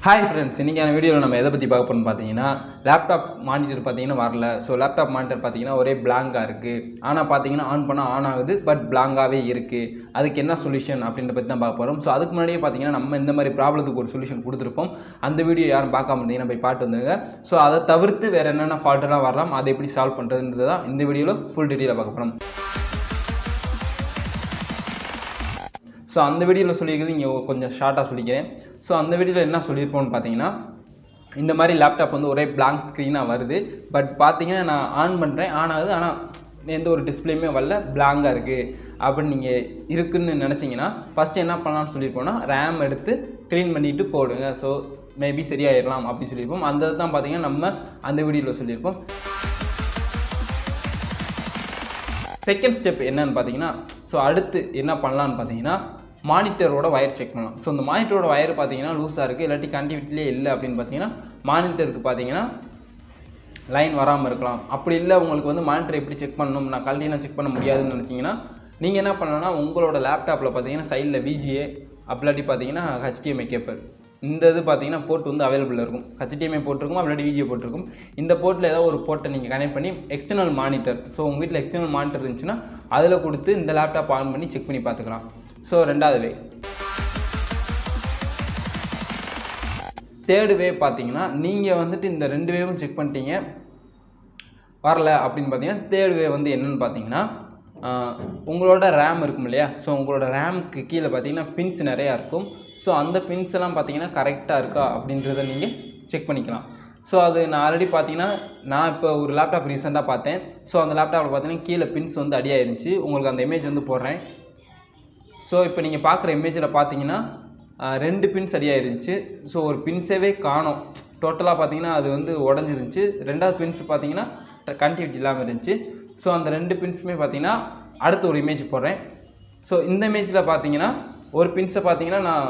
Hi friends, இன்றைக்கான வீடியோவில் நம்ம எதை பற்றி பார்க்க போகிறோம்னு பார்த்தீங்கன்னா, லேப்டாப் மானிட்டர் பார்த்தீங்கன்னா வரல. ஸோ லேப்டாப் மானிட்டர் பார்த்தீங்கன்னா ஒரே பிளாங்காக இருக்குது. ஆனால் பார்த்தீங்கன்னா ஆன் பண்ணால் ஆன் ஆகுது, பட் பிளாங்காகவே இருக்குது. அதுக்கு என்ன சொல்யூஷன் அப்படின்ற பற்றி தான் பார்க்க போகிறோம். ஸோ அதுக்கு முன்னாடியே பார்த்தீங்கன்னா நம்ம இந்த மாதிரி ப்ராப்ளத்துக்கு ஒரு சொல்யூஷன் கொடுத்துருப்போம். அந்த வீடியோ யாரும் பார்க்காம இருந்தீங்கன்னா போய் பார்த்து வந்துருங்க. ஸோ அதை தவிர்த்து வேறு என்னென்ன ஃபால்ட்டெல்லாம் வரலாம், அதை எப்படி சால்வ் பண்ணுறதுன்றது தான் இந்த வீடியோவில் ஃபுல் டீட்டெயிலாக பார்க்க போகிறோம். ஸோ அந்த வீடியோவில் சொல்லியிருக்கிறது இங்கே கொஞ்சம் ஷார்ட்டாக சொல்லிக்கிறேன். ஸோ அந்த வீடியோவில் என்ன சொல்லியிருப்போம்னு பார்த்தீங்கன்னா, இந்த மாதிரி லேப்டாப் வந்து ஒரே பிளாங்க் ஸ்க்ரீனாக வருது. பட் பார்த்தீங்கன்னா நான் ஆன் பண்ணுறேன், ஆன் ஆகுது, ஆனால் எந்த ஒரு டிஸ்பிளேயுமே வரல, பிளாங்காக இருக்குது அப்படின்னு நீங்கள் இருக்குதுன்னு நினச்சிங்கன்னா ஃபஸ்ட்டு என்ன பண்ணலாம்னு சொல்லியிருப்போம்னா, ரேம் எடுத்து க்ளீன் பண்ணிவிட்டு போடுங்க. ஸோ மேபி சரியாயிடலாம் அப்படின்னு சொல்லியிருப்போம். அந்த தான் பார்த்தீங்கன்னா நம்ம அந்த வீடியோவில் சொல்லியிருப்போம். செகண்ட் ஸ்டெப் என்னன்னு பார்த்தீங்கன்னா, ஸோ அடுத்து என்ன பண்ணலான்னு பார்த்தீங்கன்னா, மானிட்டரோட வயர் செக் பண்ணலாம். ஸோ இந்த மானிட்டரோட வயர் பார்த்தீங்கன்னா லூஸாக இருக்குது, இல்லாட்டி கண்டினியூட்டிலே இல்லை அப்படின்னு பார்த்தீங்கன்னா மானிட்டருக்கு பார்த்தீங்கன்னா லைன் வராமல் இருக்கலாம். அப்படி இல்லை உங்களுக்கு வந்து மானிட்டர் எப்படி செக் பண்ணணும், நான் கழட்டிலாம் செக் பண்ண முடியாதுன்னு நினச்சிங்கன்னா நீங்கள் என்ன பண்ணலாம்னா, உங்களோட லேப்டாப்பில் பார்த்தீங்கன்னா சைடில் VGA அப்படிலாட்டி பார்த்தீங்கன்னா HDMI கேபிள், இந்த இது பார்த்தீங்கன்னா போர்ட் வந்து அவைலபிள் இருக்கும். HDMI போட்டிருக்கும், அப்படிலாட்டி VGA போட்டிருக்கும். இந்த போர்ட்டில் ஏதாவது ஒரு போர்ட்டை நீங்கள் கனெக்ட் பண்ணி எக்ஸ்டர்னல் மானிட்டர், ஸோ உங்கள் வீட்டில் எக்ஸ்டர்னல் மானிட்டர் இருந்துச்சுன்னா அதில் கொடுத்து இந்த லேப்டாப் ஆன் பண்ணி செக் பண்ணி பார்த்துக்கலாம். ஸோ ரெண்டாவது வே. தேர்டு வே பார்த்தீங்கன்னா, நீங்கள் வந்துட்டு இந்த ரெண்டு வேவும் செக் பண்ணிட்டீங்க வரல அப்படின்னு பார்த்தீங்கன்னா, தேர்டு வே வந்து என்னென்னு பார்த்தீங்கன்னா, உங்களோட ரேம் இருக்கும் இல்லையா, ஸோ உங்களோட ரேமுக்கு கீழே பார்த்தீங்கன்னா பின்ஸ் நிறையா இருக்கும். ஸோ அந்த பின்ஸ் எல்லாம் பார்த்தீங்கன்னா கரெக்டாக இருக்கா அப்படின்றத நீங்கள் செக் பண்ணிக்கலாம். ஸோ அது நான் ஆல்ரெடி பார்த்தீங்கன்னா, நான் இப்போ ஒரு லேப்டாப் ரீசெண்டாக பார்த்தேன். ஸோ அந்த லேப்டாப்பில் பார்த்தீங்கன்னா கீழே பின்ஸ் வந்து அடியாயிருந்துச்சு. உங்களுக்கு அந்த இமேஜ் வந்து போடுறேன். ஸோ இப்போ நீங்கள் பார்க்குற இமேஜில் பார்த்தீங்கன்னா 2 பின்ஸ் அடியாயிருந்துச்சு. ஸோ ஒரு பின்ஸவே காணோம். டோட்டலாக பார்த்தீங்கன்னா அது வந்து உடஞ்சிருந்துச்சு. ரெண்டாவது பின்ஸ் பார்த்தீங்கன்னா கண்டினியூட்டி இல்லாமல் இருந்துச்சு. ஸோ அந்த 2 பின்ஸுமே பார்த்தீங்கன்னா அடுத்து ஒரு இமேஜ் போடுறேன். ஸோ இந்த இமேஜில் பார்த்தீங்கன்னா ஒரு பின்ஸை பார்த்தீங்கன்னா நான்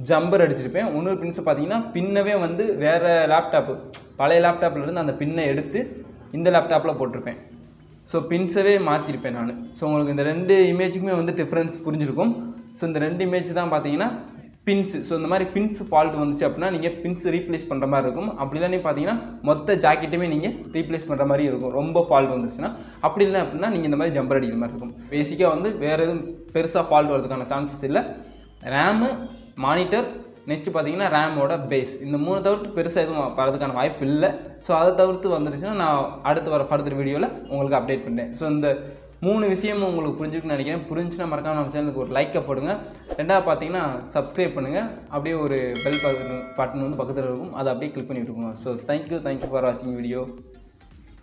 ஜம்பர் அடிச்சிருப்பேன். இன்னொரு பின்ஸை பார்த்தீங்கன்னா பின்னவே வந்து வேறு லேப்டாப்பு, பழைய லேப்டாப்லேருந்து அந்த பின்னை எடுத்து இந்த லேப்டாப்பில் போட்டிருப்பேன். ஸோ பின்ஸவே மாற்றிருப்பேன் நான். ஸோ உங்களுக்கு இந்த 2 இமேஜுக்குமே வந்து டிஃப்ரென்ஸ் புரிஞ்சிருக்கும். ஸோ இந்த 2 இமேஜ் தான் பார்த்தீங்கன்னா பின்ஸு. ஸோ இந்த மாதிரி பின்ஸ் ஃபால்ட் வந்துச்சு அப்படின்னா நீங்கள் பின்ஸ் ரீப்ளேஸ் பண்ணுற மாதிரி இருக்கும். அப்படி இல்லைன்னு பார்த்தீங்கன்னா மொத்த ஜாக்கெட்டுமே நீங்கள் ரீப்ளேஸ் பண்ணுற மாதிரி இருக்கும், ரொம்ப ஃபால்ட் வந்துச்சுன்னா. அப்படி இல்லை அப்படின்னா நீங்கள் இந்த மாதிரி ஜம்பர் அடிக்கிற மாதிரி இருக்கும். பேசிக்காக வந்து வேறு எதுவும் பெருசாக ஃபால்ட் வரதுக்கான சான்சஸ் இல்லை. ரேமு, மானிட்டர், நெக்ஸ்ட்டு பார்த்தீங்கன்னா ரேமோட பேஸ், இந்த 3 தவிர்த்து பெருசாக எதுவும் வரதுக்கான வாய்ப்பு இல்லை. ஸோ அதை தவிர்த்து வந்துருச்சுன்னா நான் அடுத்து வர ஃபர்தர் வீடியோவில் உங்களுக்கு அப்டேட் பண்ணேன். ஸோ இந்த 3 விஷயமும் உங்களுக்கு புரிஞ்சுக்குன்னு நினைக்கிறேன். புரிஞ்சுன்னா மறக்காம நம்ம சேனலுக்கு ஒரு லைக்கை போடுங்க. ரெண்டாவது பார்த்தீங்கன்னா சப்ஸ்கிரைப் பண்ணுங்கள். அப்படியே ஒரு பெல் பட்டன் வந்து பக்கத்தில் இருக்கும், அதை அப்படியே கிளிக் பண்ணி விட்டுருக்கோங்க. ஸோ தேங்க்யூ ஃபார் வாட்சிங் வீடியோ.